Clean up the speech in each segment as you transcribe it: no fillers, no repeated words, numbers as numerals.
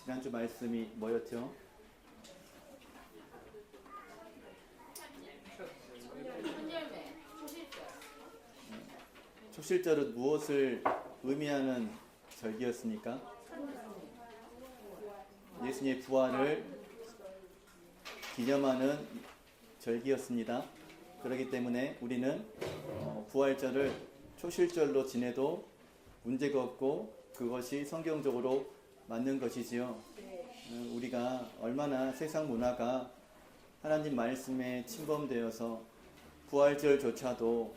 지난주 말씀이 뭐였죠? 초실절은 무엇을 의미하는 절기였습니까? 예수님의 부활을 기념하는 절기였습니다. 그렇기 때문에 우리는 부활절을 초실절로 지내도 문제가 없고 그것이 성경적으로 맞는 것이지요. 우리가 얼마나 세상 문화가 하나님 말씀에 침범되어서 부활절조차도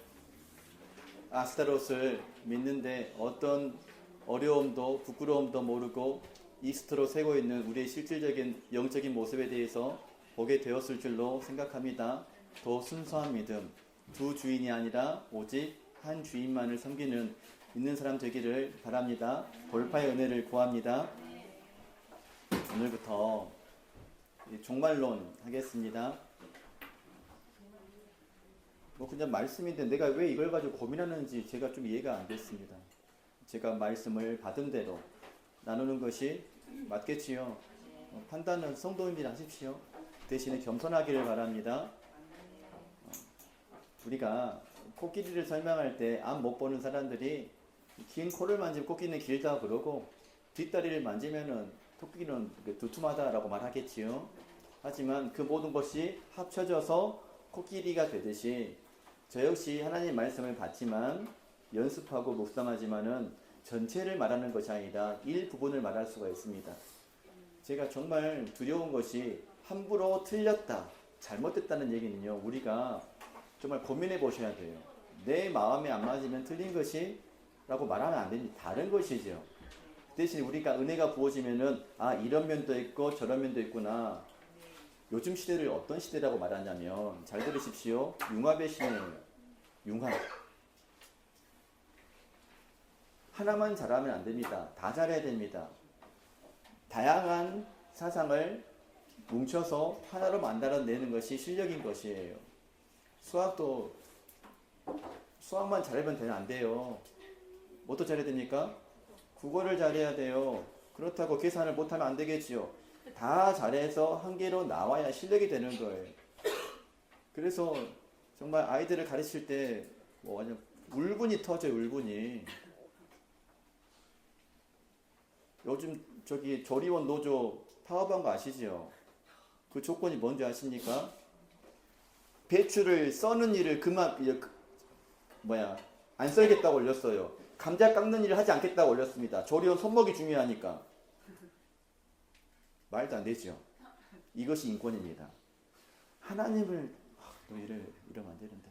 아스타롯을 믿는데 어떤 어려움도 부끄러움도 모르고 이스트로 세고 있는 우리의 실질적인 영적인 모습에 대해서 보게 되었을 줄로 생각합니다. 더 순수한 믿음, 두 주인이 아니라 오직 한 주인만을 섬기는 있는 사람 되기를 바랍니다. 돌파의 은혜를 구합니다. 오늘부터 종말론 하겠습니다. 그냥 말씀인데 내가 왜 이걸 가지고 고민하는지 제가 좀 이해가 안 됐습니다. 제가 말씀을 받은 대로 나누는 것이 맞겠지요. 판단은 성도님들이 하십시오. 대신에 겸손하기를 바랍니다. 우리가 코끼리를 설명할 때 앞 못 보는 사람들이 긴 코를 만지면 코끼리는 길다 그러고 뒷다리를 만지면은 토끼는 두툼하다라고 말하겠지요. 하지만 그 모든 것이 합쳐져서 코끼리가 되듯이 저 역시 하나님 말씀을 받지만 연습하고 묵상하지만은 전체를 말하는 것이 아니라 일부분을 말할 수가 있습니다. 제가 정말 두려운 것이 함부로 틀렸다, 잘못됐다는 얘기는요. 우리가 정말 고민해 보셔야 돼요. 내 마음에 안 맞으면 틀린 것이 라고 말하면 안 됩니다. 다른 것이죠. 대신 우리가 은혜가 부어지면은 이런 면도 있고 저런 면도 있구나. 요즘 시대를 어떤 시대라고 말하냐면 잘 들으십시오. 융합의 시대예요. 융합. 하나만 잘하면 안 됩니다. 다 잘해야 됩니다. 다양한 사상을 뭉쳐서 하나로 만들어내는 것이 실력인 것이에요. 수학만 잘하면 안 돼요. 뭐도 잘해야 됩니까? 국어를 잘해야 돼요. 그렇다고 계산을 못하면 안 되겠지요. 다 잘해서 한 개로 나와야 실력이 되는 거예요. 그래서 정말 아이들을 가르칠 때 완전 울분이 터져요. 울분이. 요즘 조리원 노조 파업한 거 아시죠? 그 조건이 뭔지 아십니까? 배추를 써는 일을 안 썰겠다고 올렸어요. 감자 깎는 일을 하지 않겠다고 올렸습니다. 조리원 손목이 중요하니까. 말도 안 되죠. 이것이 인권입니다. 하나님을 이러면 안 되는데.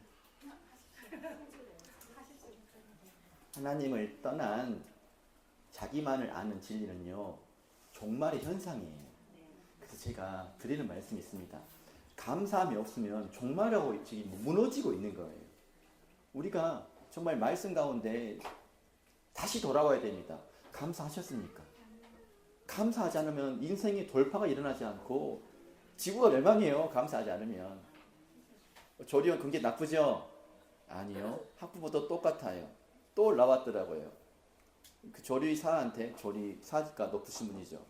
하나님을 떠난 자기만을 아는 진리는요. 종말의 현상이에요. 그래서 제가 드리는 말씀이 있습니다. 감사함이 없으면 종말하고 지금 무너지고 있는 거예요. 우리가 정말 말씀 가운데 다시 돌아와야 됩니다. 감사하셨습니까? 감사하지 않으면 인생의 돌파가 일어나지 않고 지구가 멸망해요. 감사하지 않으면. 조리원 그게 나쁘죠? 아니요. 학부모도 똑같아요. 또 올라왔더라고요. 그 조리사가 높으신 분이죠.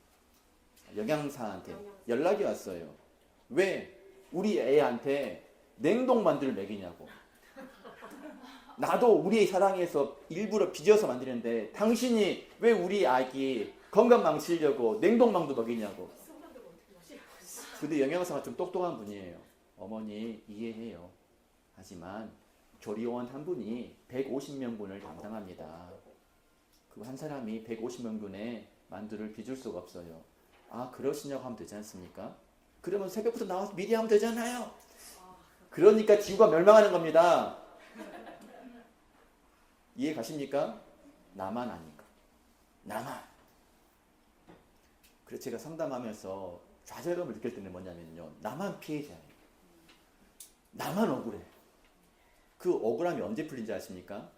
영양사한테 연락이 왔어요. 왜 우리 애한테 냉동만두를 먹이냐고. 나도 우리 사랑해서 일부러 빚어서 만드는데 당신이 왜 우리 아기 건강 망치려고 냉동만두 먹이냐고. 근데 영양사가 좀 똑똑한 분이에요. 어머니 이해해요. 하지만 조리원 한 분이 150명분을 담당합니다. 그 한 사람이 150명분의 만두를 빚을 수가 없어요. 그러시냐고 하면 되지 않습니까? 그러면 새벽부터 나와서 미리 하면 되잖아요. 그러니까 지구가 멸망하는 겁니다. 이해 가십니까? 나만 아니까. 나만. 그래서 제가 상담하면서 좌절감을 느낄 때는 뭐냐면요. 나만 피해자예요. 나만 억울해. 그 억울함이 언제 풀린지 아십니까?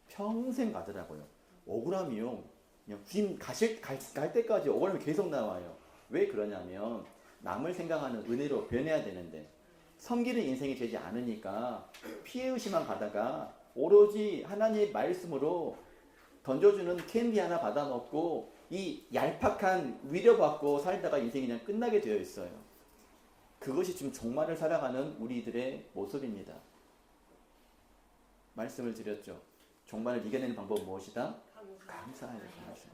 평생 가더라고요. 억울함이요. 그냥 주님 갈 때까지 억울함이 계속 나와요. 왜 그러냐면 남을 생각하는 은혜로 변해야 되는데 섬기는 인생이 되지 않으니까 피해의식만 가다가 오로지 하나님의 말씀으로 던져주는 캔디 하나 받아 먹고 이 얄팍한 위로받고 살다가 인생이 그냥 끝나게 되어 있어요. 그것이 지금 종말을 살아가는 우리들의 모습입니다. 말씀을 드렸죠. 종말을 이겨내는 방법은 무엇이다? 감사해야 감사.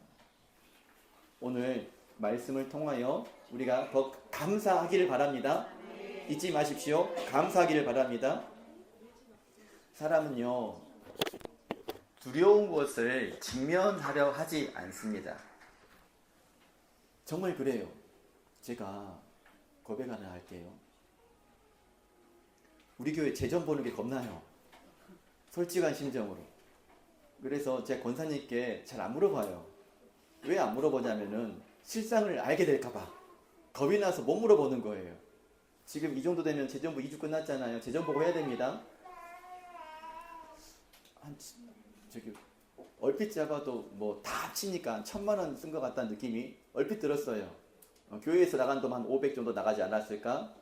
오늘 말씀을 통하여 우리가 더 감사하기를 바랍니다. 잊지 마십시오. 감사하기를 바랍니다. 사람은요, 두려운 것을 직면하려 하지 않습니다. 정말 그래요. 제가 고백 하나 할게요. 우리 교회 재정 보는 게 겁나요. 솔직한 심정으로. 그래서 제가 권사님께 잘 안 물어봐요. 왜 안 물어보냐면은 실상을 알게 될까봐 겁이 나서 못 물어보는 거예요. 지금 이 정도 되면 재정부 2주 끝났잖아요. 재정 보고 해야 됩니다. 얼핏 잡아도 뭐 다 합치니까 1,000만 원 쓴 것 같다는 느낌이 얼핏 들었어요. 교회에서 나간 돈 한 500 정도 나가지 않았을까?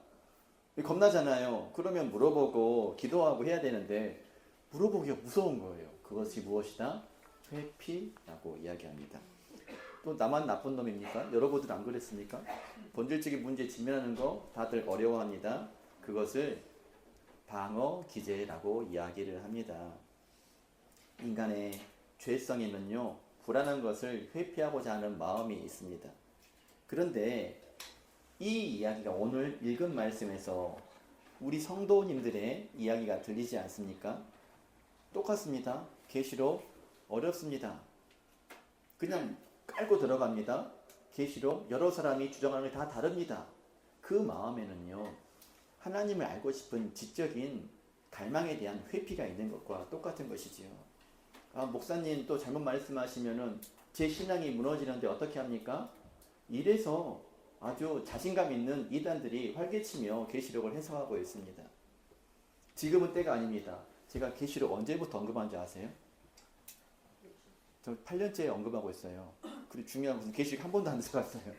겁나잖아요. 그러면 물어보고 기도하고 해야 되는데 물어보기가 무서운 거예요. 그것이 무엇이다? 회피라고 이야기합니다. 또 나만 나쁜 놈입니까? 여러분들 안 그랬습니까? 본질적인 문제에 직면하는 거 다들 어려워합니다. 그것을 방어 기제라고 이야기를 합니다. 인간의 죄성에는요, 불안한 것을 회피하고자 하는 마음이 있습니다. 그런데 이 이야기가 오늘 읽은 말씀에서 우리 성도님들의 이야기가 들리지 않습니까? 똑같습니다. 계시록 어렵습니다. 그냥 깔고 들어갑니다. 계시록 여러 사람이 주장하는 게 다 다릅니다. 그 마음에는요, 하나님을 알고 싶은 지적인 갈망에 대한 회피가 있는 것과 똑같은 것이지요. 목사님 또 잘못 말씀하시면은 제 신앙이 무너지는데 어떻게 합니까? 이래서 아주 자신감 있는 이단들이 활개치며 계시록을 해석하고 있습니다. 지금은 때가 아닙니다. 제가 계시록 언제부터 언급한지 아세요? 저 8년째 언급하고 있어요. 그리고 중요한 것은 계시록 한 번도 안 들어갔어요.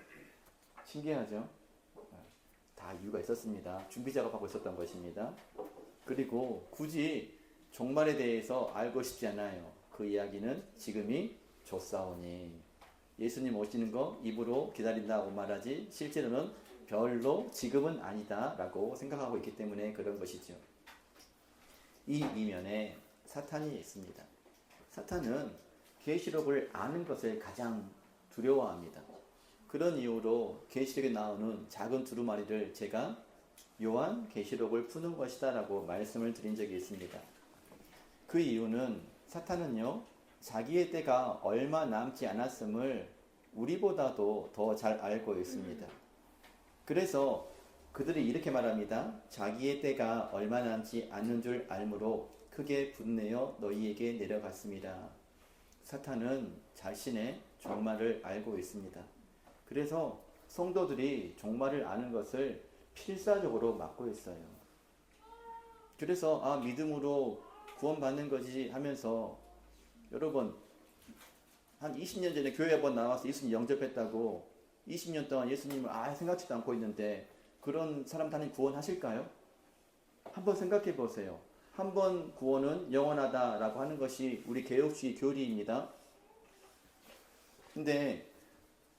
신기하죠? 다 이유가 있었습니다. 준비 작업하고 있었던 것입니다. 그리고 굳이 종말에 대해서 알고 싶지 않아요. 그 이야기는 지금이 좋사오니. 예수님 오시는 거 입으로 기다린다고 말하지 실제로는 별로 지금은 아니다 라고 생각하고 있기 때문에 그런 것이죠. 이 이면에 사탄이 있습니다. 사탄은 계시록을 아는 것을 가장 두려워합니다. 그런 이유로 계시록에 나오는 작은 두루마리를 제가 요한 계시록을 푸는 것이다 라고 말씀을 드린 적이 있습니다. 그 이유는 사탄은요, 자기의 때가 얼마 남지 않았음을 우리보다도 더 잘 알고 있습니다. 그래서 그들이 이렇게 말합니다. 자기의 때가 얼마 남지 않는 줄 알므로 크게 분내어 너희에게 내려갔습니다. 사탄은 자신의 종말을 알고 있습니다. 그래서 성도들이 종말을 아는 것을 필사적으로 막고 있어요. 그래서 믿음으로 구원받는 거지 하면서 여러분 한 20년 전에 교회 한번 나와서 예수님 영접했다고 20년 동안 예수님을 생각지도 않고 있는데 그런 사람 하나님 구원하실까요? 한번 생각해 보세요. 한 번 구원은 영원하다라고 하는 것이 우리 개혁주의 교리입니다. 근데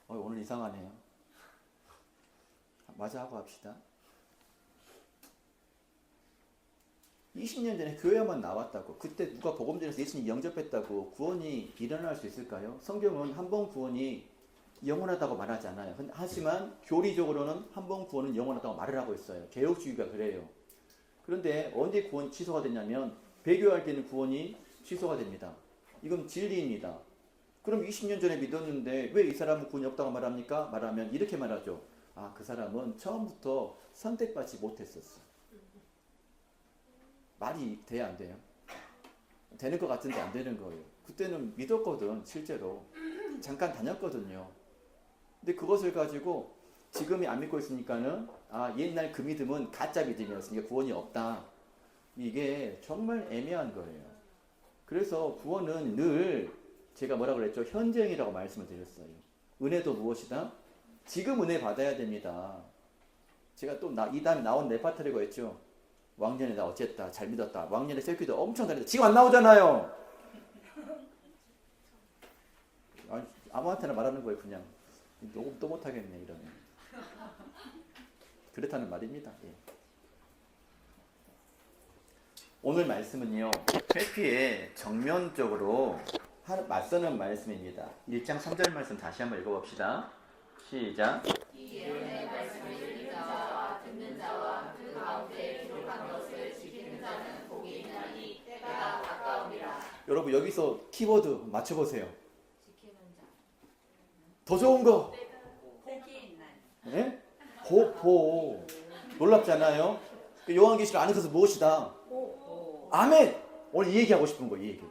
오늘 이상하네요. 맞아 하고 합시다. 20년 전에 교회만 나왔다고 그때 누가 복음 전해서 예수님 영접했다고 구원이 일어날 수 있을까요? 성경은 한 번 구원이 영원하다고 말하지 않아요. 하지만 교리적으로는 한 번 구원은 영원하다고 말을 하고 있어요. 개혁주의가 그래요. 그런데 언제 구원 취소가 됐냐면 배교할 때는 구원이 취소가 됩니다. 이건 진리입니다. 그럼 20년 전에 믿었는데 왜 이 사람은 구원이 없다고 말합니까? 말하면 이렇게 말하죠. 그 사람은 처음부터 선택받지 못했었어. 말이 돼야 안 돼요? 되는 것 같은데 안 되는 거예요. 그때는 믿었거든. 실제로 잠깐 다녔거든요. 근데 그것을 가지고 지금이 안 믿고 있으니까는 옛날 그 믿음은 가짜 믿음이었으니까 구원이 없다. 이게 정말 애매한 거예요. 그래서 구원은 늘 제가 뭐라 그랬죠? 현재형이라고 말씀을 드렸어요. 은혜도 무엇이다? 지금 은혜 받아야 됩니다. 제가 또 이 다음에 나온 레파토리가 있죠. 왕년에 나 어쨌다, 잘 믿었다. 왕년에 셀피도 엄청 잘했다. 지금 안 나오잖아요. 아무한테나 말하는 거예요. 그냥 녹음 또 못하겠네 이러면. 그렇다는 말입니다. 예. 오늘 말씀은요, 회피에 정면적으로 맞서는 말씀입니다. 1장 3절 말씀 다시 한번 읽어봅시다. 시작. 이 예언의 말씀을 들은 자와 듣는 자와 그 가운데 기록한 것을 지키는 자는 복이 있나니 때가 가까우니라. 여러분 여기서 키워드 맞춰보세요. 지키는 자. 더 좋은 거. 복이 있나니. 예? 보. 놀랍잖아요. 요한계시록 안에서 무엇이다? 아멘. 오늘 이 얘기하고 싶은 거예요. 이 얘기.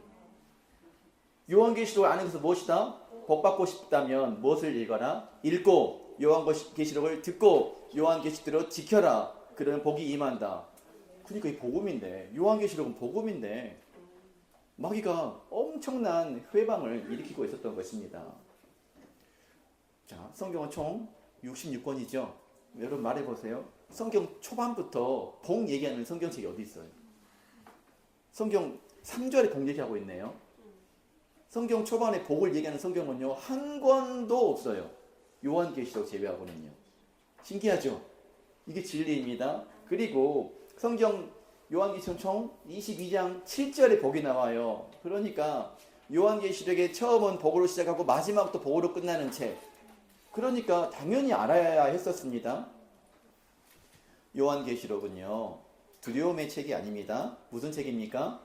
요한계시록 안에서 무엇이다? 복 받고 싶다면 무엇을 읽어라? 읽고 요한계시록을 듣고 요한계시록대로 지켜라. 그러면 복이 임한다. 그러니까 이 복음인데, 요한계시록은 복음인데 마귀가 엄청난 회방을 일으키고 있었던 것입니다. 자, 성경은 총 66권이죠. 여러분 말해보세요. 성경 초반부터 복 얘기하는 성경책이 어디 있어요? 성경 3절에 복 얘기하고 있네요. 성경 초반에 복을 얘기하는 성경은요, 한 권도 없어요. 요한계시록 제외하고는요. 신기하죠? 이게 진리입니다. 그리고 성경 요한계시록 총 22장 7절에 복이 나와요. 그러니까 요한계시록의 처음은 복으로 시작하고 마지막도 복으로 끝나는 책. 그러니까 당연히 알아야 했었습니다. 요한계시록은요, 두려움의 책이 아닙니다. 무슨 책입니까?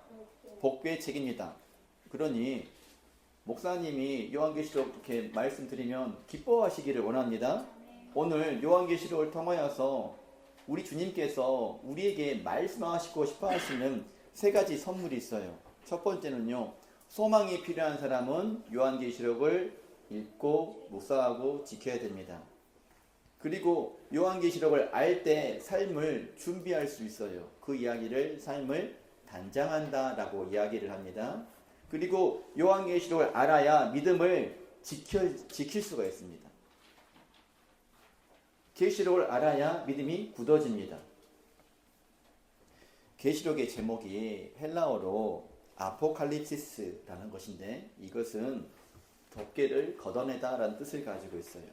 복의 책입니다. 그러니 목사님이 요한계시록 이렇게 말씀드리면 기뻐하시기를 원합니다. 오늘 요한계시록을 통하여서 우리 주님께서 우리에게 말씀하시고 싶어 하시는 세 가지 선물이 있어요. 첫 번째는요, 소망이 필요한 사람은 요한계시록을 읽고 묵상하고 지켜야 됩니다. 그리고 요한계시록을 알 때 삶을 준비할 수 있어요. 그 이야기를 삶을 단장한다라고 이야기를 합니다. 그리고 요한계시록을 알아야 믿음을 지킬 수가 있습니다. 계시록을 알아야 믿음이 굳어집니다. 계시록의 제목이 헬라어로 아포칼립시스라는 것인데 이것은 덮개를 걷어내다 라는 뜻을 가지고 있어요.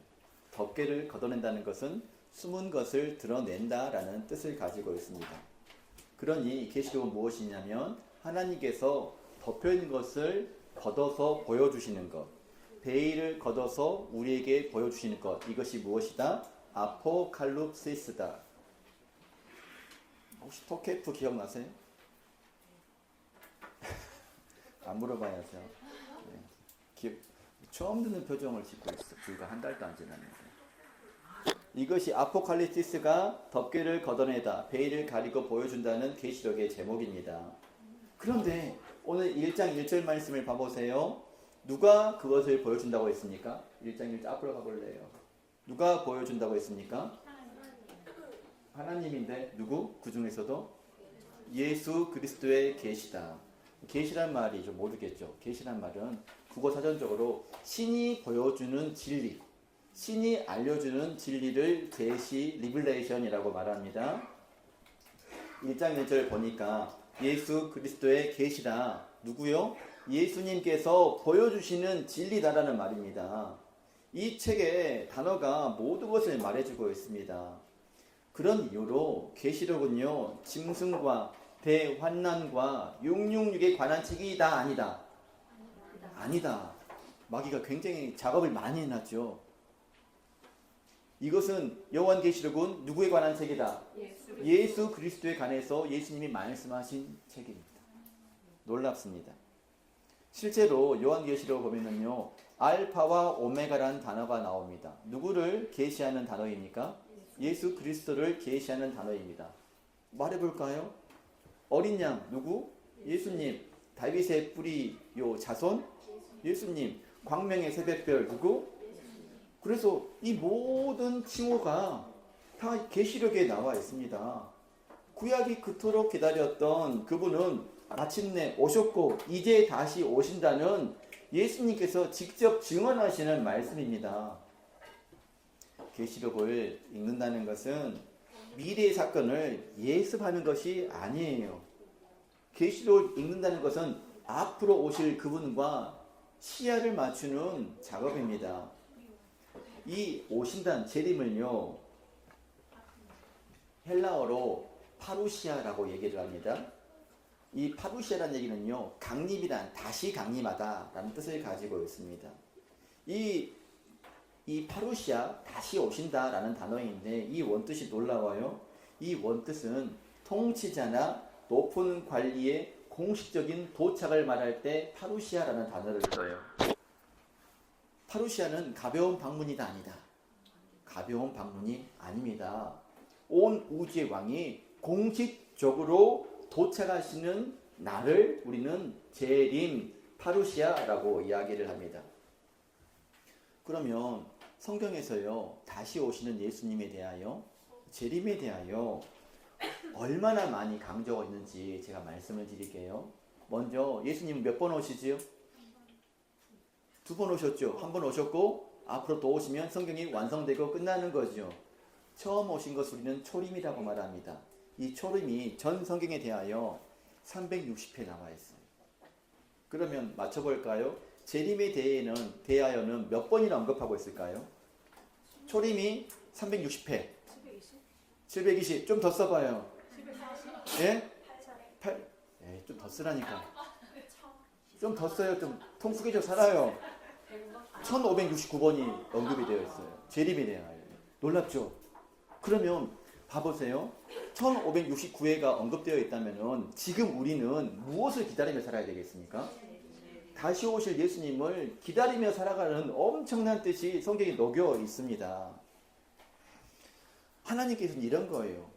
덮개를 걷어낸다는 것은 숨은 것을 드러낸다 라는 뜻을 가지고 있습니다. 그러니 계시록은 무엇이냐면 하나님께서 덮여있는 것을 걷어서 보여주시는 것, 베일을 걷어서 우리에게 보여주시는 것, 이것이 무엇이다? 아포칼립시스다. 혹시 토케프 기억나세요? 안 물어봐야죠. 네. 처음 듣는 표정을 짓고 있어. 불과 한 달도 안 지났는데. 이것이 아포칼립시스가 덮개를 걷어내다, 베일을 가리고 보여준다는 계시록의 제목입니다. 그런데 오늘 1장 1절 말씀을 봐보세요. 누가 그것을 보여준다고 했습니까? 1장 1절 앞으로 가볼래요. 누가 보여준다고 했습니까? 하나님인데 누구? 그 중에서도 예수 그리스도의 계시다. 계시란 말이 좀 모르겠죠. 계시란 말은 국어 사전적으로 신이 보여주는 진리, 신이 알려주는 진리를 계시, 리블레이션이라고 말합니다. 1장 1절 보니까 예수 그리스도의 계시다. 누구요? 예수님께서 보여주시는 진리다라는 말입니다. 이 책의 단어가 모든 것을 말해주고 있습니다. 그런 이유로 계시록은요, 짐승과 대환난과 666에 관한 책이다, 아니다? 아니다. 마귀가 굉장히 작업을 많이 해놨죠. 이것은 요한계시록은 누구에 관한 책이다? 예수 그리스도에 관해서 예수님이 말씀하신 책입니다. 놀랍습니다. 실제로 요한계시록을 보면은요, 알파와 오메가라는 단어가 나옵니다. 누구를 계시하는 단어입니까? 예수 그리스도를 계시하는 단어입니다. 말해볼까요? 어린 양 누구? 예수님. 다윗의 뿌리 요 자손? 예수님. 광명의 새벽별 누구? 그래서 이 모든 칭호가 다 계시록에 나와 있습니다. 구약이 그토록 기다렸던 그분은 마침내 오셨고 이제 다시 오신다는 예수님께서 직접 증언하시는 말씀입니다. 계시록을 읽는다는 것은 미래의 사건을 예습하는 것이 아니에요. 계시록을 읽는다는 것은 앞으로 오실 그분과 시야를 맞추는 작업입니다. 이 오신다는 재림을요, 헬라어로 파루시아라고 얘기를 합니다. 이 파루시아라는 얘기는요, 강림이란 다시 강림하다 라는 뜻을 가지고 있습니다. 이 파루시아, 다시 오신다 라는 단어인데 이 원뜻이 놀라워요. 이 원뜻은 통치자나 높은 관리의 공식적인 도착을 말할 때 파루시아라는 단어를 써요. 파루시아는 가벼운 방문이다 아니다. 가벼운 방문이 아닙니다. 온 우주의 왕이 공식적으로 도착하시는 날을 우리는 재림 파루시아라고 이야기를 합니다. 그러면 성경에서요, 다시 오시는 예수님에 대하여, 재림에 대하여 얼마나 많이 강조가 있는지 제가 말씀을 드릴게요. 먼저 예수님은 몇 번 오시지요? 2번 오셨죠. 1번 오셨고 앞으로 또 오시면 성경이 완성되고 끝나는 거죠. 처음 오신 것을 우리는 초림이라고 말합니다. 이 초림이 전 성경에 대하여 360회 나와 있어요. 그러면 맞춰볼까요? 재림에 대하여는 몇 번이나 언급하고 있을까요? 초림이 360회. 720. 좀 더 써봐요. 740. 예? 8. 예, 좀 더 쓰라니까. 좀 더 써요. 좀 통수계적 살아요. 1569번이 언급이 되어 있어요. 재림에 대하여. 놀랍죠? 그러면 봐보세요. 1569회가 언급되어 있다면 지금 우리는 무엇을 기다리며 살아야 되겠습니까? 다시 오실 예수님을 기다리며 살아가는 엄청난 뜻이 성경에 녹여 있습니다. 하나님께서는 이런 거예요.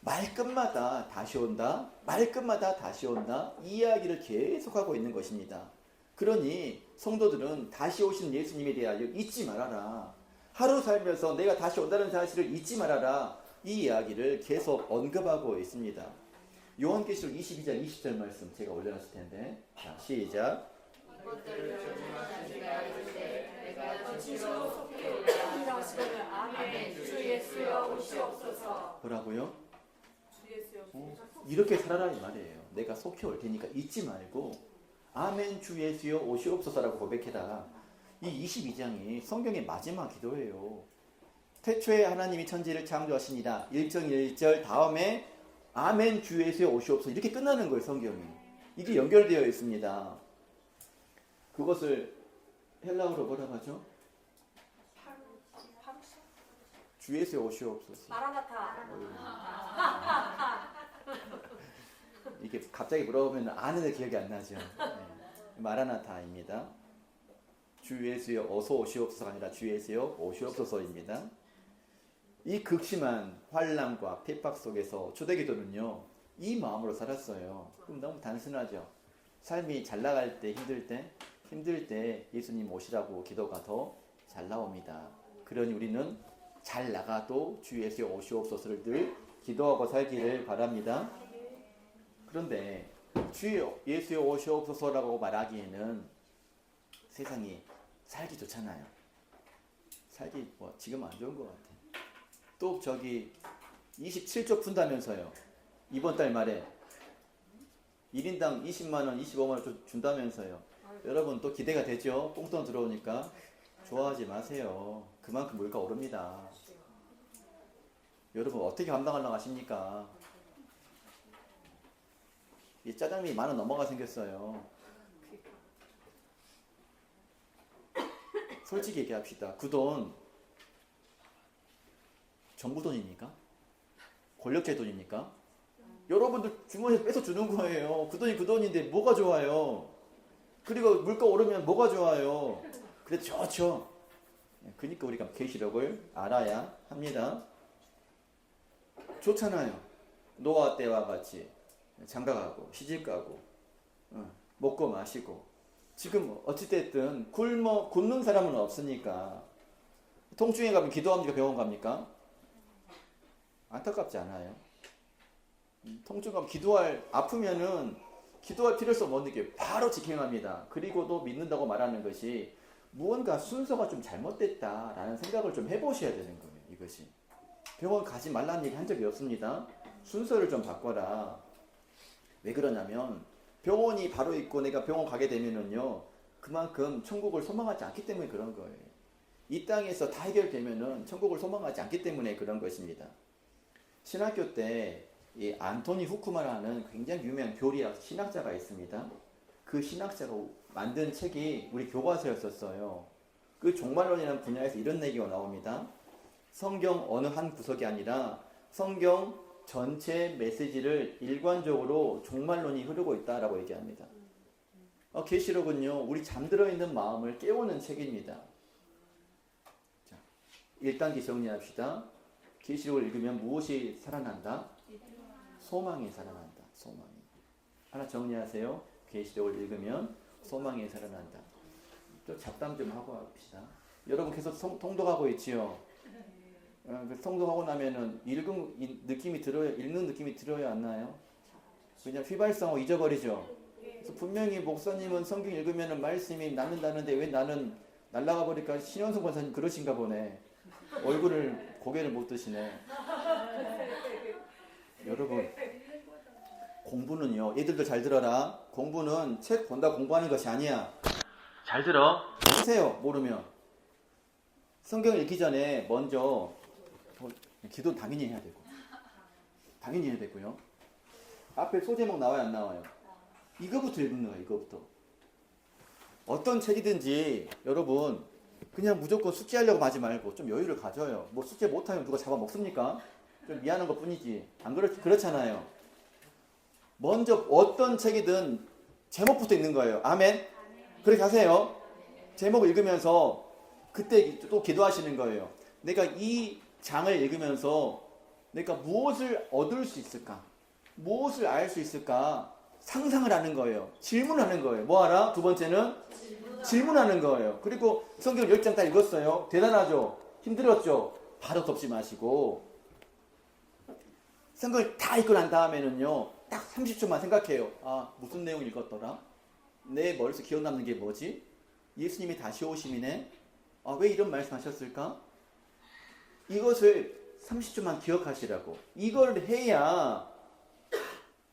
말끝마다 다시 온다, 말끝마다 다시 온다, 이 이야기를 계속하고 있는 것입니다. 그러니 성도들은 다시 오신 예수님에 대하여 잊지 말아라. 하루 살면서 내가 다시 온다는 사실을 잊지 말아라. 이 이야기를 계속 언급하고 있습니다. 요한계시록 22장 20절 말씀 제가 올려놨을 텐데, 자, 시작. 이것들을 결정한 내가 이르되 내가 거치로 속히 올라 아멘. 주 예수여 오시옵소서. 뭐라고요? 주 예수여. 이렇게 살아라 이 말이에요. 내가 속히 올 테니까 잊지 말고 아멘 주 예수여 오시옵소서라고 고백해라. 이 22장이 성경의 마지막 기도예요. 태초에 하나님이 천지를 창조하시니라 1절 1절 다음에 아멘 주 예수여 오시옵소서 이렇게 끝나는 거예요. 성경이. 이게 연결되어 있습니다. 그것을 헬라어로 뭐라고 하죠? 주 예수여 오시옵소서. 마라나타. 이게 갑자기 물어보면 아는 애 기억이 안 나죠. 네. 마라나타입니다. 주 예수여 어서 오시옵소서가 아니라 주 예수여 오시옵소서입니다. 이 극심한 환난과 핍박 속에서 초대기도는요, 이 마음으로 살았어요. 그럼 너무 단순하죠. 삶이 잘 나갈 때, 힘들 때 예수님 오시라고 기도가 더 잘 나옵니다. 그러니 우리는 잘 나가도 주 예수여 오시옵소서를 늘 기도하고 살기를 바랍니다. 그런데 주 예수여 오시옵소서라고 말하기에는 세상이 살기 좋잖아요. 살기 지금 안 좋은 것 같아요. 또 저기 27조 푼다면서요. 이번 달 말에 1인당 20만원, 25만원 준다면서요. 여러분 또 기대가 되죠? 뽕돈 들어오니까 좋아하지 마세요. 그만큼 물가 오릅니다. 여러분 어떻게 감당하려고 하십니까? 이 짜장면이 10,000원 넘어가 생겼어요. 솔직히 얘기합시다. 그 돈 정부 돈입니까? 권력제 돈입니까? 여러분들 주머니에서 뺏어 주는 거예요. 그 돈이 그 돈인데 뭐가 좋아요? 그리고 물가 오르면 뭐가 좋아요? 그래 좋죠. 그러니까 우리가 계시록을 알아야 합니다. 좋잖아요. 노아 때와 같이 장가가고 시집가고 먹고 마시고 지금 어찌됐든 굶는 사람은 없으니까 통증에 가면 기도합니까? 병원 갑니까? 안타깝지 않아요? 통증 가면 아프면은 기도할 필요성 못 느껴요. 바로 직행합니다. 그리고도 믿는다고 말하는 것이 무언가 순서가 좀 잘못됐다라는 생각을 좀 해보셔야 되는 거예요. 이것이 병원 가지 말라는 얘기 한 적이 없습니다. 순서를 좀 바꿔라. 왜 그러냐면 병원이 바로 있고 내가 병원 가게 되면은요, 그만큼 천국을 소망하지 않기 때문에 그런 거예요. 이 땅에서 다 해결되면은 천국을 소망하지 않기 때문에 그런 것입니다. 신학교 때 이 안토니 후쿠마라는 굉장히 유명한 교리학 신학자가 있습니다. 그 신학자가 만든 책이 우리 교과서였었어요. 그 종말론이라는 분야에서 이런 얘기가 나옵니다. 성경 어느 한 구석이 아니라 성경 전체 메시지를 일관적으로 종말론이 흐르고 있다라고 얘기합니다. 계시록은요, 우리 잠들어 있는 마음을 깨우는 책입니다. 자, 1단계 정리합시다. 계시록을 읽으면 무엇이 살아난다? 소망이 살아난다. 소망이. 하나 정리하세요. 계시록을 읽으면 소망이 살아난다. 또 잡담 좀 하고 합시다. 여러분 계속 통독하고 있지요? 통독하고 나면은 읽는 느낌이 들어요, 안 나요? 그냥 휘발성하고 잊어버리죠. 그래서 분명히 목사님은 성경 읽으면은 말씀이 남는다는데 왜 나는 날라가 버릴까? 신현성 권사님 그러신가 보네. 고개를 못 드시네. 여러분, 공부는요, 얘들도 잘 들어라. 공부는 책 본다 공부하는 것이 아니야. 잘 들어. 보세요, 모르면. 성경 읽기 전에 먼저 기도 당연히 해야 되고, 당연히 해야 되고요. 앞에 소제목 나와요, 안 나와요? 이거부터 읽는 거야, 이거부터. 어떤 책이든지 여러분 그냥 무조건 숙제하려고 하지 말고 좀 여유를 가져요. 뭐 숙제 못하면 누가 잡아먹습니까? 좀 미안한 것 뿐이지. 안 그렇잖아요. 먼저 어떤 책이든 제목부터 읽는 거예요. 아멘? 그렇게 하세요. 제목을 읽으면서 그때 또 기도하시는 거예요. 내가 이 장을 읽으면서 내가 무엇을 얻을 수 있을까? 무엇을 알 수 있을까? 상상을 하는 거예요. 질문하는 거예요. 뭐 하라? 두 번째는 질문하는 거예요. 그리고 성경 10장 다 읽었어요. 대단하죠? 힘들었죠? 바로 덮지 마시고 성경을 다 읽고 난 다음에는요, 딱 30초만 생각해요. 무슨 내용 읽었더라? 내 머릿속에 기억 남는 게 뭐지? 예수님이 다시 오심이네? 왜 이런 말씀 하셨을까? 이것을 30초만 기억하시라고. 이걸 해야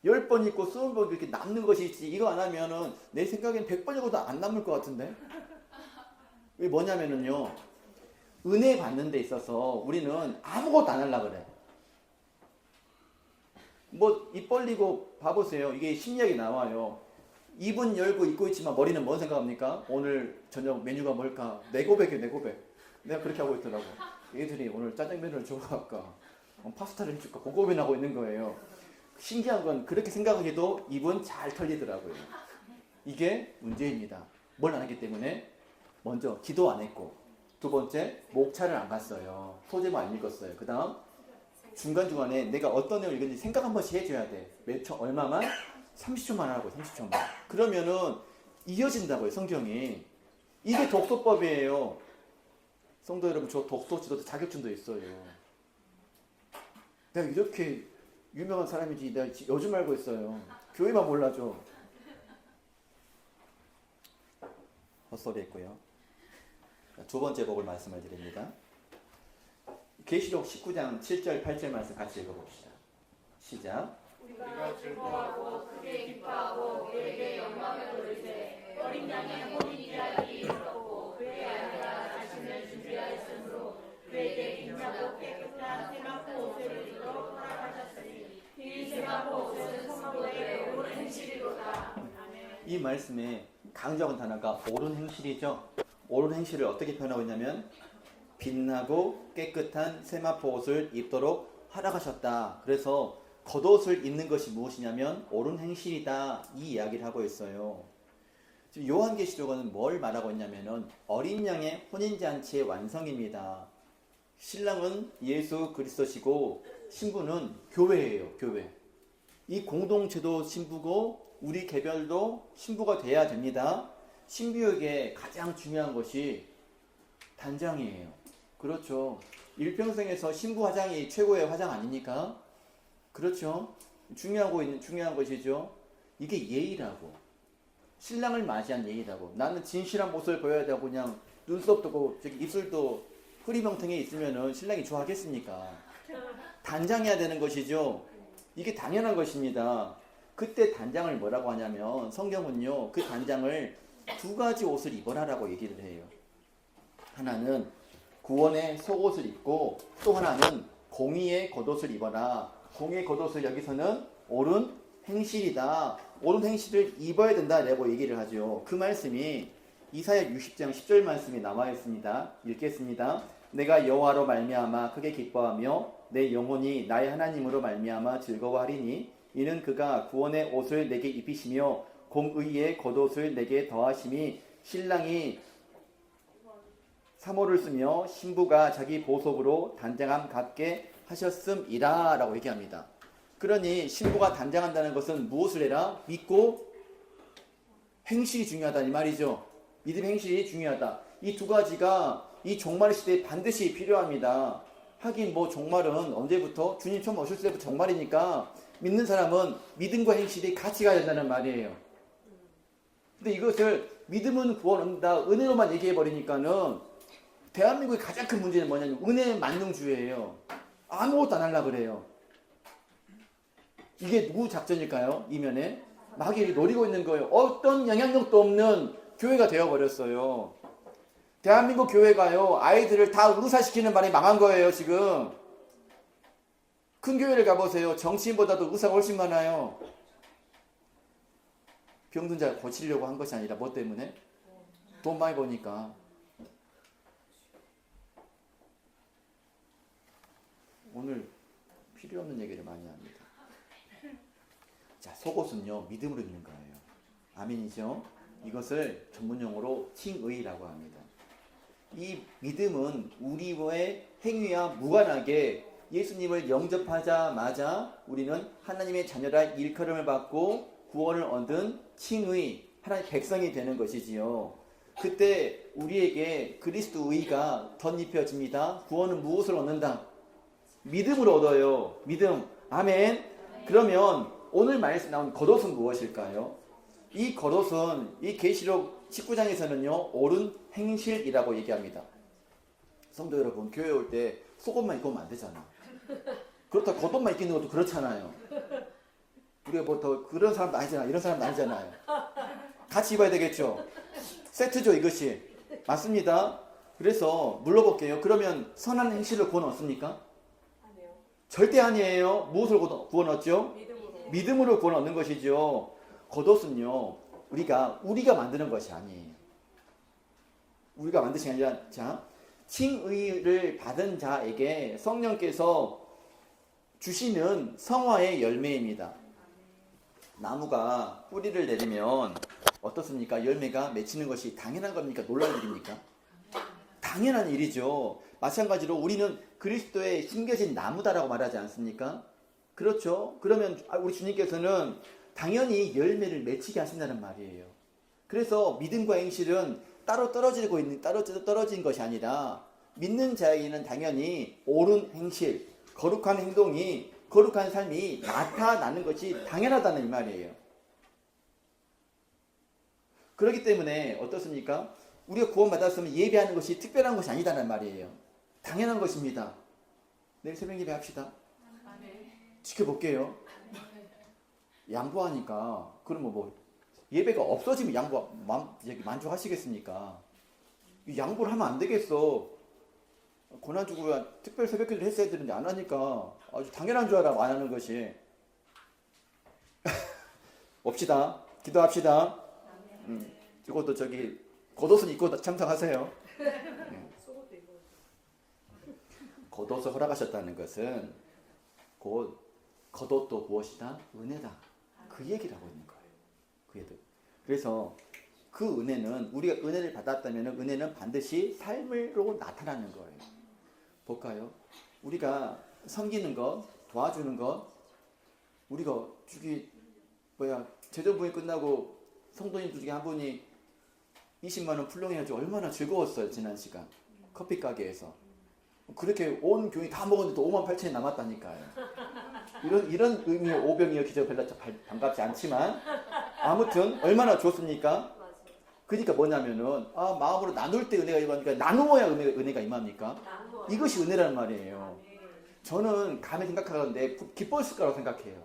10번 읽고 20번 이렇게 남는 것이 있지. 이거 안 하면은 내 생각엔 100번 읽어도 안 남을 것 같은데? 이게 뭐냐면은요, 은혜 받는 데 있어서 우리는 아무것도 안 하려고 그래. 뭐 입 벌리고 봐보세요. 이게 심리학이 나와요. 입은 열고 입고 있지만 머리는 뭔 생각합니까? 오늘 저녁 메뉴가 뭘까? 내 고백이에요, 내 고백. 내가 그렇게 하고 있더라고. 얘들이 오늘 짜장면을 좋아할까? 파스타를 해줄까? 고민하고 있는 거예요. 신기한 건 그렇게 생각하기도 입은 잘 털리더라고요. 이게 문제입니다. 뭘 안 했기 때문에? 먼저 기도 안 했고, 두 번째 목차를 안 갔어요. 소제목 안 읽었어요. 그 다음 중간중간에 내가 어떤 내용을 읽었는지 생각 한 번씩 해줘야 돼. 몇 초, 얼마만? 30초만 하라고, 30초만. 그러면은 이어진다고요, 성경이. 이게 독서법이에요. 성도 여러분, 저 독서 지도 자격증도 있어요. 내가 이렇게 유명한 사람이지, 내가 요즘 알고 있어요. 교회만 몰라줘. 헛소리 했고요. 두 번째 복을 말씀을 드립니다. 계시록 19장 7절 8절 말씀 같이 읽어봅시다. 시작. 우리가 즐거워하고 크게 기뻐하고 그에게 영광을 돌리되 어린 양의 혼인이라기 들었고 그의 아내가 자신을 준비하였으므로 그에게 빛나고 깨끗한 세마포 옷을 입도록 허락하셨으니 이 세마포 옷은 성도의 옳은 행실이로다. 이 말씀에 강조한 단어가 옳은 행실이죠. 옳은 행실을 어떻게 표현하고 있냐면 빛나고 깨끗한 세마포 옷을 입도록 허락하셨다. 그래서 겉옷을 입는 것이 무엇이냐면 옳은 행실이다. 이 이야기를 하고 있어요. 지금 요한계시록은 뭘 말하고 있냐면은 어린 양의 혼인잔치의 완성입니다. 신랑은 예수 그리스도시고 신부는 교회예요. 교회. 이 공동체도 신부고 우리 개별도 신부가 돼야 됩니다. 신부에게 가장 중요한 것이 단장이에요. 그렇죠. 일평생에서 신부 화장이 최고의 화장 아닙니까? 그렇죠. 중요한 것이죠. 이게 예의라고. 신랑을 맞이한 예의라고. 나는 진실한 모습을 보여야 되고 그냥 눈썹도 입술도 흐리멍텅이 있으면은 신랑이 좋아하겠습니까? 단장해야 되는 것이죠. 이게 당연한 것입니다. 그때 단장을 뭐라고 하냐면 성경은요, 그 단장을 두 가지 옷을 입어라라고 얘기를 해요. 하나는 구원의 속옷을 입고 또 하나는 공의의 겉옷을 입어라. 공의의 겉옷을 여기서는 옳은 행실이다. 옳은 행실을 입어야 된다라고 얘기를 하죠. 그 말씀이 이사야 60장 10절 말씀이 나와 있습니다. 읽겠습니다. 내가 여호와로 말미암아 크게 기뻐하며 내 영혼이 나의 하나님으로 말미암아 즐거워하리니 이는 그가 구원의 옷을 내게 입히시며 공의의 겉옷을 내게 더하심이 신랑이 사모를 쓰며 신부가 자기 보석으로 단장함 갖게 하셨음이라 라고 얘기합니다. 그러니 신부가 단장한다는 것은 무엇을 해라? 믿고 행실이 중요하다 이 말이죠. 믿음 행실이 중요하다. 이 두 가지가 이 종말 시대에 반드시 필요합니다. 하긴 뭐 종말은 언제부터? 주님 처음 오실 때부터 종말이니까 믿는 사람은 믿음과 행실이 같이 가야 된다는 말이에요. 근데 이것을 믿음은 구원 얻는다 은혜로만 얘기해 버리니까는 대한민국의 가장 큰 문제는 뭐냐면 은혜 만능주의예요. 아무것도 안 하려고 그래요. 이게 누구 작전일까요? 이면에 마귀를 노리고 있는 거예요. 어떤 영향력도 없는 교회가 되어버렸어요. 대한민국 교회가요, 아이들을 다 의사시키는 바람에 망한 거예요, 지금. 큰 교회를 가보세요. 정치인보다도 의사가 훨씬 많아요. 병든 자 고치려고 한 것이 아니라 뭐 때문에? 돈 많이 버니까. 오늘 필요 없는 얘기를 많이 합니다. 자, 속옷은요, 믿음으로 입는 거예요. 아멘이죠? 이것을 전문용어로 칭의라고 합니다. 이 믿음은 우리의 행위와 무관하게 예수님을 영접하자마자 우리는 하나님의 자녀라 일컬음을 받고 구원을 얻은 칭의, 하나님의 백성이 되는 것이지요. 그때 우리에게 그리스도의가 덧입혀집니다. 구원은 무엇을 얻는다? 믿음으로 얻어요. 믿음. 아멘. 그러면 오늘 말씀 나온 겉옷은 무엇일까요? 이 겉옷은 이 계시록 19장에서는요 옳은 행실이라고 얘기합니다. 성도 여러분, 교회 올 때 속옷만 입고 오면 안 되잖아. 그렇다고 겉옷만 입는 것도 그렇잖아요. 우리가 뭐 더 그런 사람도 아니잖아, 이런 사람도 아니잖아요. 같이 입어야 되겠죠. 세트죠, 이것이. 맞습니다. 그래서 물어볼게요. 그러면 선한 행실을 구원 얻습니까? 아니요. 절대 아니에요. 무엇을 구원 얻죠? 믿음으로 구원 얻는 것이죠. 겉옷은요, 우리가 만드는 것이 아니에요. 우리가 만드신 게 아니라, 자, 칭의를 받은 자에게 성령께서 주시는 성화의 열매입니다. 나무가 뿌리를 내리면 어떻습니까? 열매가 맺히는 것이 당연한 겁니까? 놀라운 일입니까? 당연한 일이죠. 마찬가지로 우리는 그리스도의 심겨진 나무다라고 말하지 않습니까? 그렇죠. 그러면 우리 주님께서는 당연히 열매를 맺히게 하신다는 말이에요. 그래서 믿음과 행실은 따로 떨어진 것이 아니라 믿는 자에게는 당연히 옳은 행실, 거룩한 행동이, 거룩한 삶이 나타나는 것이 당연하다는 말이에요. 그렇기 때문에 어떻습니까? 우리가 구원받았으면 예배하는 것이 특별한 것이 아니다는 말이에요. 당연한 것입니다. 내일 새벽 예배 합시다. 지켜볼게요. 양보하니까 그러면 뭐 예배가 없어지면 만족하시겠습니까? 양보를 하면 안 되겠어. 고난주구야 특별 새벽기도를 했어야 되는데 안 하니까 아주 당연한 줄 알아 안 하는 것이. 봅시다. 기도합시다. 이것도 겉옷은 입고 참석하세요. 겉옷을 허락하셨다는 것은 곧 겉옷도 무엇이다? 은혜다. 그 얘기를 하고 있는 거예요. 그래서 그 은혜는, 우리가 은혜를 받았다면 은혜는 반드시 삶으로 나타나는 거예요. 볼까요? 우리가 섬기는 것, 도와주는 것, 우리가 제조부에 끝나고 성도님들 중에 한 분이 20만원 풀렁해가지고 얼마나 즐거웠어요. 지난 시간 커피 가게에서. 그렇게 온 교인이 다 먹었는데 또 58,000이 남았다니까요. 이런 의미의 오병이어 기적 별로 반갑지 않지만 아무튼 얼마나 좋습니까? 그러니까 뭐냐면은 마음으로 나눌 때 은혜가 임합니까? 나누어야 은혜가 임합니까? 이것이 은혜라는 말이에요. 저는 감히 생각하는데 기뻤을 거라고 생각해요.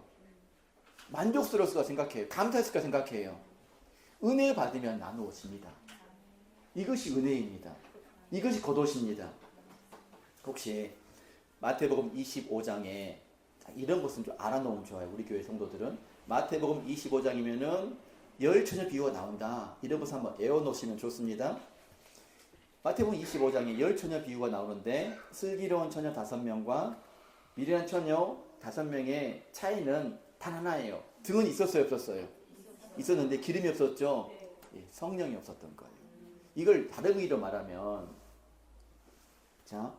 만족스러웠을 거라고 생각해요. 감사했을 거라고 생각해요. 은혜 받으면 나누어집니다. 이것이 은혜입니다. 이것이 겉옷입니다. 혹시 마태복음 25장에 이런 것은 좀 알아놓으면 좋아요. 우리 교회 성도들은 마태복음 25장이면은 열처녀 비유가 나온다. 이런 것을 한번 외워놓으시면 좋습니다. 마태복음 25장에 열처녀 비유가 나오는데 슬기로운 처녀 5명과 미련한 처녀 5명의 차이는 단 하나예요. 등은 있었어요, 없었어요? 있었는데 기름이 없었죠? 예, 성령이 없었던 거예요. 이걸 다른 의미로 말하면, 자,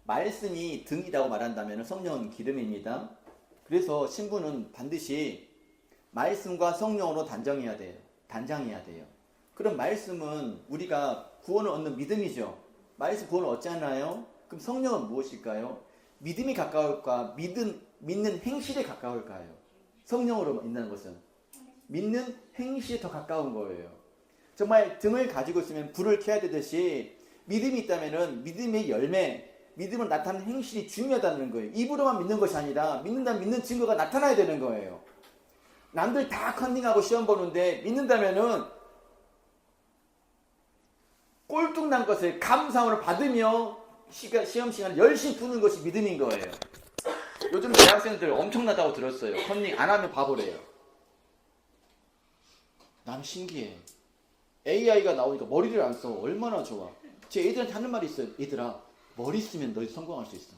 말씀이 등이라고 말한다면 성령은 기름입니다. 그래서 신부는 반드시 말씀과 성령으로 단장해야 돼요. 단장해야 돼요. 그럼 말씀은 우리가 구원을 얻는 믿음이죠. 말씀 구원을 얻잖아요. 그럼 성령은 무엇일까요? 믿음이 가까울까? 믿는 행실에 가까울까요? 성령으로 믿는 것은 믿는 행실에 더 가까운 거예요. 정말 등을 가지고 있으면 불을 켜야 되듯이 믿음이 있다면 믿음의 열매, 믿음을 나타내는 행실이 중요하다는 거예요. 입으로만 믿는 것이 아니라 믿는다면 믿는 증거가 나타나야 되는 거예요. 남들 다 컨닝하고 시험 보는데 믿는다면은 꼴뚱난 것을 감사함으로 받으며 시험 시간을 열심히 푸는 것이 믿음인 거예요. 요즘 대학생들 엄청나다고 들었어요. 컨닝 안 하면 바보래요. 난 신기해. AI가 나오니까 머리를 안 써. 얼마나 좋아. 제 애들한테 하는 말이 있어요. 얘들아, 머리 쓰면 너희 성공할 수 있어.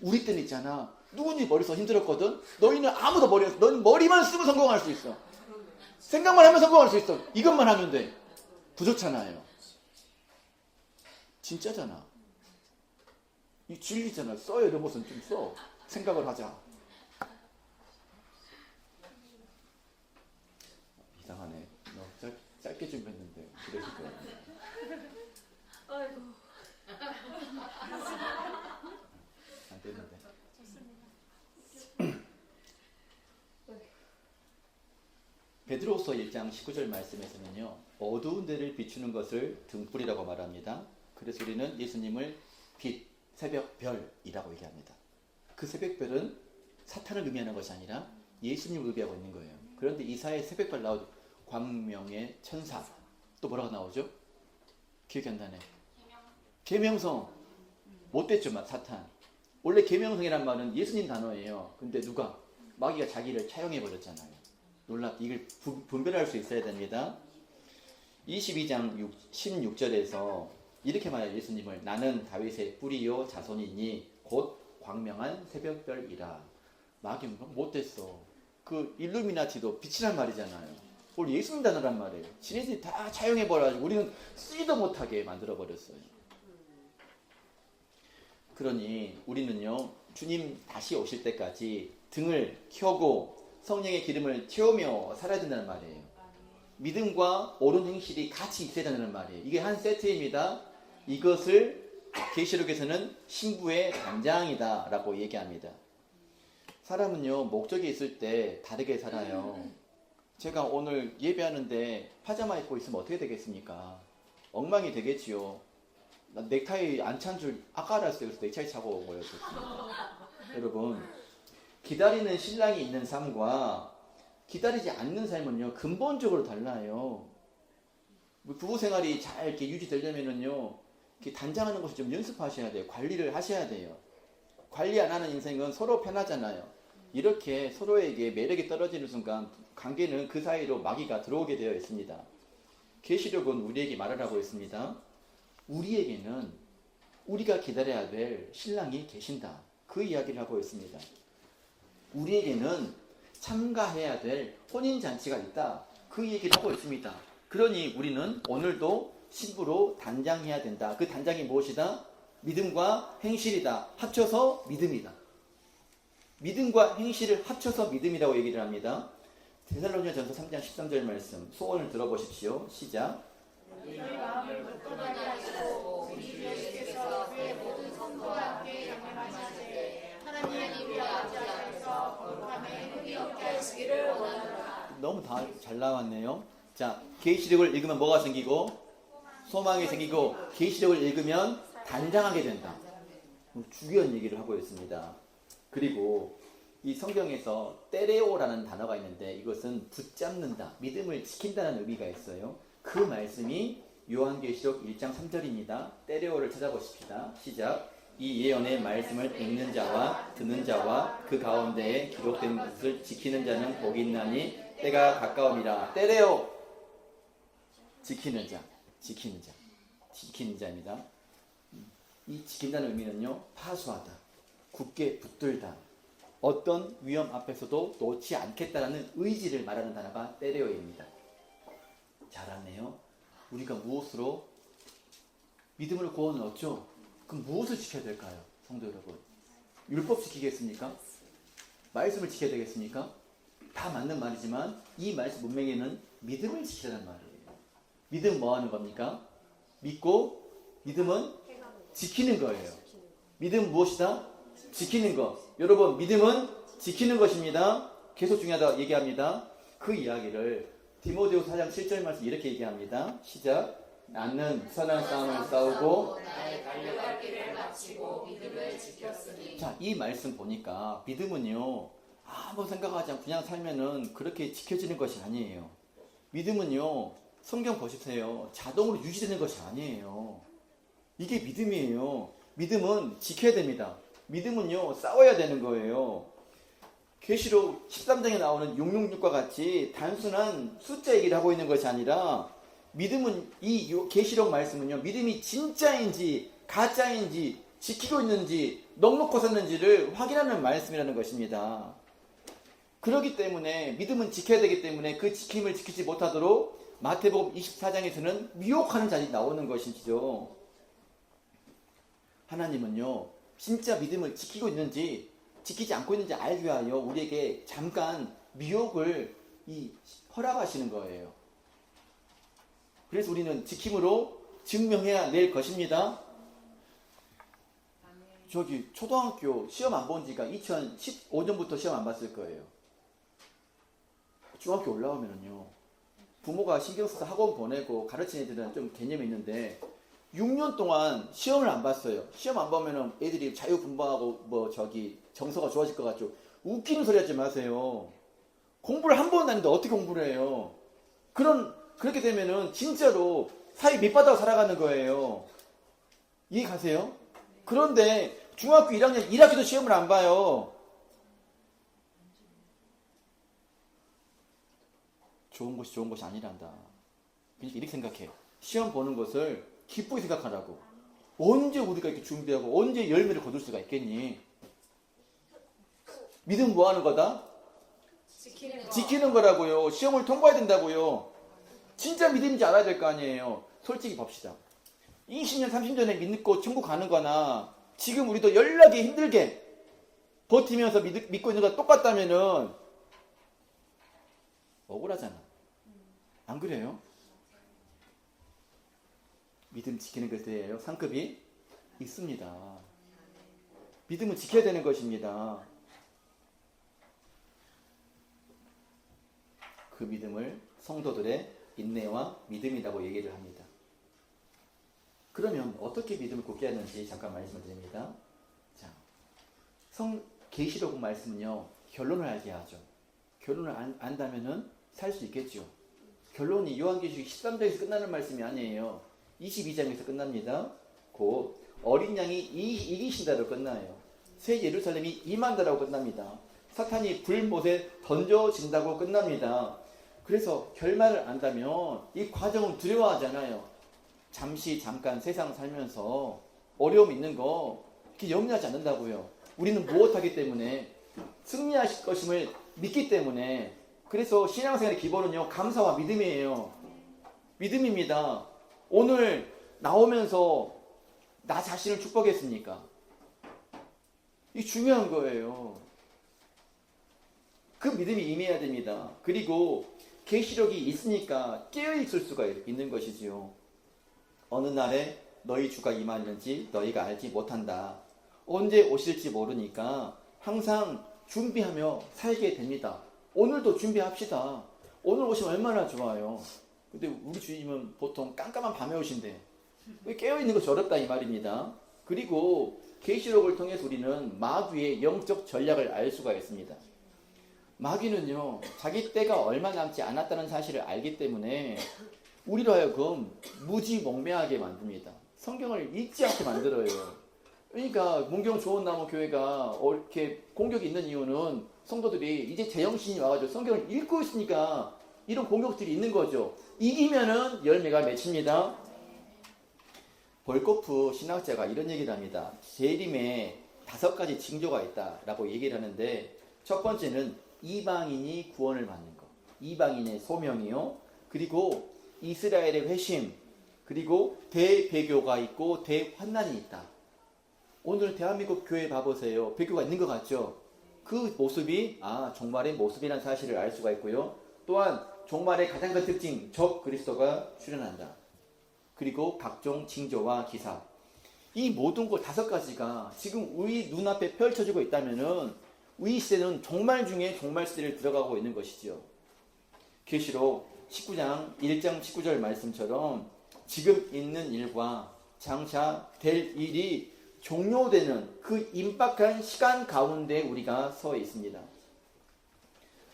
우리 때는 있잖아. 누군지 머리 써 힘들었거든. 너희는 아무도 머리 안 써. 너희는 머리만 쓰고 성공할 수 있어. 생각만 하면 성공할 수 있어. 이것만 하면 돼. 부족하잖아요. 진짜잖아. 이 진리잖아. 써야 될 것은 좀 써. 생각을 하자. 이상하네. 너 짧게 준비했는데 그랬을 거야. 아이고. 안 됐는데. 베드로후서 1장 19절 말씀에서는요, 어두운 데를 비추는 것을 등불이라고 말합니다. 그래서 우리는 예수님을 빛, 새벽별이라고 얘기합니다. 그 새벽별은 사탄을 의미하는 것이 아니라 예수님을 의미하고 있는 거예요. 그런데 이사야의 새벽별 나오죠. 광명의 천사. 또 뭐라고 나오죠? 기억이 안 나네. 계명성. 못됐죠, 사탄. 원래 계명성이란 말은 예수님 단어예요. 근데 누가? 마귀가 자기를 차용해 버렸잖아요. 놀랍. 이걸 분별할 수 있어야 됩니다. 22장 16절에서 이렇게 말해요. 예수님을 나는 다윗의 뿌리요 자손이니 곧 광명한 새벽별이라. 마귀는 못됐어. 그 일루미나티도 빛이란 말이잖아요. 원래 예수님 단어란 말이에요. 지네들이 다 차용해 버려가지고 우리는 쓰지도 못하게 만들어 버렸어요. 그러니 우리는요, 주님 다시 오실 때까지 등을 켜고 성령의 기름을 채우며 살아야 된다는 말이에요. 믿음과 옳은 행실이 같이 있어야 된다는 말이에요. 이게 한 세트입니다. 이것을 계시록에서는 신부의 단장이다 라고 얘기합니다. 사람은요, 목적이 있을 때 다르게 살아요. 제가 오늘 예배하는데 파자마 입고 있으면 어떻게 되겠습니까? 엉망이 되겠지요. 나 넥타이 안 찬 줄 아까 알았어요. 그래서 넥타이 차고 온 거였어요. 여러분, 기다리는 신랑이 있는 삶과 기다리지 않는 삶은요, 근본적으로 달라요. 부부 생활이 잘 이렇게 유지되려면은요, 이렇게 단장하는 것을 좀 연습하셔야 돼요. 관리를 하셔야 돼요. 관리 안 하는 인생은 서로 편하잖아요. 이렇게 서로에게 매력이 떨어지는 순간 관계는 그 사이로 마귀가 들어오게 되어 있습니다. 계시록은 우리에게 말을 하고 있습니다. 우리에게는 우리가 기다려야 될 신랑이 계신다. 그 이야기를 하고 있습니다. 우리에게는 참가해야 될 혼인잔치가 있다. 그 얘기를 하고 있습니다. 그러니 우리는 오늘도 신부로 단장해야 된다. 그 단장이 무엇이다? 믿음과 행실이다. 합쳐서 믿음이다. 믿음과 행실을 합쳐서 믿음이라고 얘기를 합니다. 데살로니가전서 3장 13절 말씀 소원을 들어보십시오. 시작. 너희 마음을 굳건하게 하시고 우리 주 예수께서 그의 모든 성도와 함께 영원하시되 하나님 우리 아버지 앞에서 거룩함에 흠이 없게 하시기를 원하노라. 너무 다 잘 나왔네요. 자, 계시록을 읽으면 뭐가 생기고? 소망이 생기고, 계시록을 읽으면 단장하게 된다. 중요한 얘기를 하고 있습니다. 그리고 이 성경에서 때레오라는 단어가 있는데 이것은 붙잡는다, 믿음을 지킨다는 의미가 있어요. 그 말씀이 요한계시록 1장 3절입니다. 때레오를 찾아보십시다. 시작. 이 예언의 말씀을 읽는 자와 듣는 자와 그 가운데에 기록된 것을 지키는 자는 복이 있나니 때가 가까움이라. 때레오, 지키는 자, 지키는 자, 지키는 자입니다. 이 지킨다는 의미는요, 파수하다, 굳게 붙들다, 어떤 위험 앞에서도 놓지 않겠다라는 의지를 말하는 단어가 때레오입니다. 잘하네요. 우리가 무엇으로 믿음으로 구원을 얻죠? 그럼 무엇을 지켜야 될까요? 성도 여러분, 율법 지키겠습니까? 말씀을 지켜야 되겠습니까? 다 맞는 말이지만 이 말씀 문맥에는 믿음을 지키라는 말이에요. 믿음 뭐 하는 겁니까? 믿고, 믿음은 지키는 거예요. 믿음 무엇이다? 지키는 것. 여러분, 믿음은 지키는 것입니다. 계속 중요하다고 얘기합니다. 그 이야기를 디모데후서 4장 7절 말씀 이렇게 얘기합니다. 시작. 나는 선한 싸움을 싸우고 나의 달려갈 길을 마치고 믿음을 지켰으니. 자, 이 말씀 보니까 믿음은요, 아무 생각하지 않고 그냥 살면은 그렇게 지켜지는 것이 아니에요. 믿음은요, 성경 보십시오. 자동으로 유지되는 것이 아니에요. 이게 믿음이에요. 믿음은 지켜야 됩니다. 믿음은요, 싸워야 되는 거예요. 계시록 13장에 나오는 666과 같이 단순한 숫자 얘기를 하고 있는 것이 아니라 믿음은, 이 계시록 말씀은요, 믿음이 진짜인지 가짜인지 지키고 있는지 넉넉히 섰는지를 확인하는 말씀이라는 것입니다. 그렇기 때문에 믿음은 지켜야 되기 때문에 그 지킴을 지키지 못하도록 마태복음 24장에서는 미혹하는 자들이 나오는 것이죠. 하나님은요, 진짜 믿음을 지키고 있는지 지키지 않고 있는지 알기 위하여 우리에게 잠깐 미혹을 허락하시는 거예요. 그래서 우리는 지킴으로 증명해야 낼 것입니다. 저기 초등학교 시험 안 본 지가 2015년부터 시험 안 봤을 거예요. 중학교 올라오면은요, 부모가 신경 써서 학원 보내고 가르치는 애들은 좀 개념이 있는데 6년 동안 시험을 안 봤어요. 시험 안 보면은 애들이 자유분방하고 정서가 좋아질 것 같죠. 웃기는 소리 하지 마세요. 공부를 한 번 하는데 어떻게 공부를 해요? 그렇게 되면은 진짜로 사회 밑바닥으로 살아가는 거예요. 이해 가세요? 그런데 중학교 1학년 1학기도 시험을 안 봐요. 좋은 것이 아니란다. 그러니까 이렇게 생각해. 시험 보는 것을 기쁘게 생각하라고. 언제 우리가 이렇게 준비하고 언제 열매를 거둘 수가 있겠니? 믿음 뭐 하는 거다? 지키는 거라고요. 시험을 통과해야 된다고요. 진짜 믿음인지 알아야 될 거 아니에요. 솔직히 봅시다. 20년, 30년에 믿고 천국 가는 거나 지금 우리도 연락이 힘들게 버티면서 믿고 있는 거랑 똑같다면은 억울하잖아. 안 그래요? 믿음 지키는 것에요 상급이 있습니다. 믿음은 지켜야 되는 것입니다. 그 믿음을 성도들의 인내와 믿음이라고 얘기를 합니다. 그러면 어떻게 믿음을 굳게 하는지 잠깐 말씀을 드립니다. 자, 계시록 말씀은요, 결론을 알게 하죠. 결론을 안다면은 살 수 있겠죠. 결론이 요한계시록 13장에서 끝나는 말씀이 아니에요. 22장에서 끝납니다. 곧 어린 양이 이기신다로 끝나요. 새 예루살렘이 임한다라고 끝납니다. 사탄이 불못에 던져진다고 끝납니다. 그래서 결말을 안다면 이 과정은 두려워하잖아요. 잠깐 세상 살면서 어려움 있는 거 이렇게 염려하지 않는다고요. 우리는 무엇하기 때문에 승리하실 것임을 믿기 때문에. 그래서 신앙생활의 기본은요, 감사와 믿음이에요. 믿음입니다. 오늘 나오면서 나 자신을 축복했습니까? 이게 중요한 거예요. 그 믿음이 임해야 됩니다. 그리고 계시록이 있으니까 깨어있을 수가 있는 것이지요. 어느 날에 너희 주가 임하는지 너희가 알지 못한다. 언제 오실지 모르니까 항상 준비하며 살게 됩니다. 오늘도 준비합시다. 오늘 오시면 얼마나 좋아요. 근데 우리 주님은 보통 깜깜한 밤에 오신대. 깨어있는 것이 어렵다 이 말입니다. 그리고 계시록을 통해서 우리는 마귀의 영적 전략을 알 수가 있습니다. 마귀는요, 자기 때가 얼마 남지 않았다는 사실을 알기 때문에 우리로 하여금 무지몽매하게 만듭니다. 성경을 읽지 않게 만들어요. 그러니까 문경 좋은 나무 교회가 이렇게 공격이 있는 이유는 성도들이 이제 제정신이 와가지고 성경을 읽고 있으니까 이런 공격들이 있는 거죠. 이기면은 열매가 맺힙니다. 볼코프 신학자가 이런 얘기를 합니다. 재림에 5가지 징조가 있다라고 얘기를 하는데, 첫 번째는 이방인이 구원을 받는 것, 이방인의 소명이요. 그리고 이스라엘의 회심, 그리고 대배교가 있고 대환난이 있다. 오늘 대한민국 교회 봐보세요. 배교가 있는 것 같죠? 그 모습이 종말의 모습이라는 사실을 알 수가 있고요. 또한 종말의 가장 큰 특징, 적 그리스도가 출현한다. 그리고 각종 징조와 기사. 이 모든 것 5가지가 지금 우리 눈앞에 펼쳐지고 있다면은 우리 시대는 종말 중에 종말 시대를 들어가고 있는 것이죠. 계시록 19장 1장 19절 말씀처럼 지금 있는 일과 장차 될 일이 종료되는 그 임박한 시간 가운데 우리가 서 있습니다.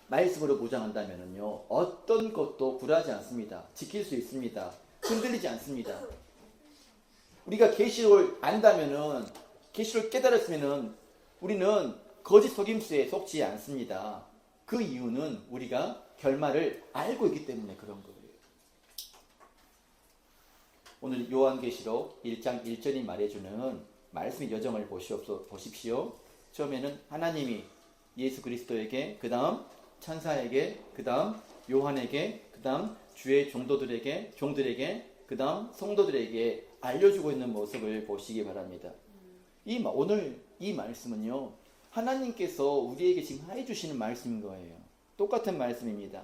말씀으로 보장한다면요, 어떤 것도 굴하지 않습니다. 지킬 수 있습니다. 흔들리지 않습니다. 우리가 계시록을 안다면은, 계시록을 깨달았으면은 우리는 거짓 속임수에 속지 않습니다. 그 이유는 우리가 결말을 알고 있기 때문에 그런 거예요. 오늘 요한계시록 1장 1절이 말해주는 말씀의 여정을 보십시오. 처음에는 하나님이 예수 그리스도에게, 그 다음 천사에게, 그 다음 요한에게, 그 다음 주의 종들에게, 그 다음 성도들에게 알려주고 있는 모습을 보시기 바랍니다. 오늘 이 말씀은요, 하나님께서 우리에게 지금 해주시는 말씀인 거예요. 똑같은 말씀입니다.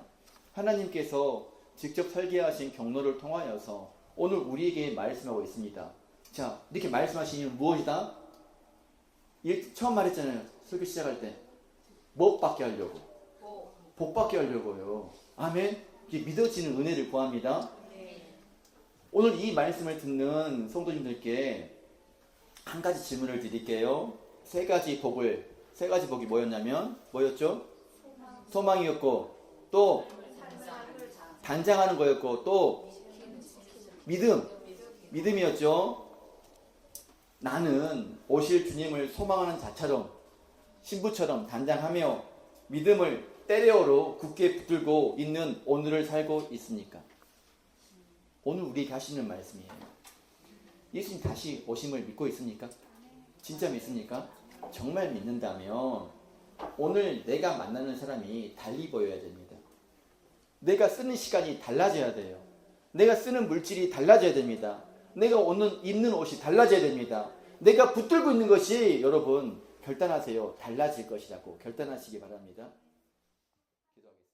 하나님께서 직접 설계하신 경로를 통하여서 오늘 우리에게 말씀하고 있습니다. 자, 이렇게 말씀하신 이유는 무엇이다? 처음 말했잖아요. 설교 시작할 때. 뭐 받게 하려고? 복 받게 하려고요. 아멘. 이게 믿어지는 은혜를 구합니다. 오늘 이 말씀을 듣는 성도님들께 한 가지 질문을 드릴게요. 세 가지 복이 뭐였죠? 소망이었고, 또 단장하는 거였고, 또 믿음이었죠. 나는 오실 주님을 소망하는 자처럼, 신부처럼 단장하며 믿음을 때레오로 굳게 붙들고 있는 오늘을 살고 있습니까? 오늘 우리에게 하시는 말씀이에요. 예수님 다시 오심을 믿고 있습니까? 진짜 믿습니까? 정말 믿는다면 오늘 내가 만나는 사람이 달리 보여야 됩니다. 내가 쓰는 시간이 달라져야 돼요. 내가 쓰는 물질이 달라져야 됩니다. 내가 입는 옷이 달라져야 됩니다. 내가 붙들고 있는 것이, 여러분 결단하세요. 달라질 것이라고 결단하시기 바랍니다. 기도하겠습니다.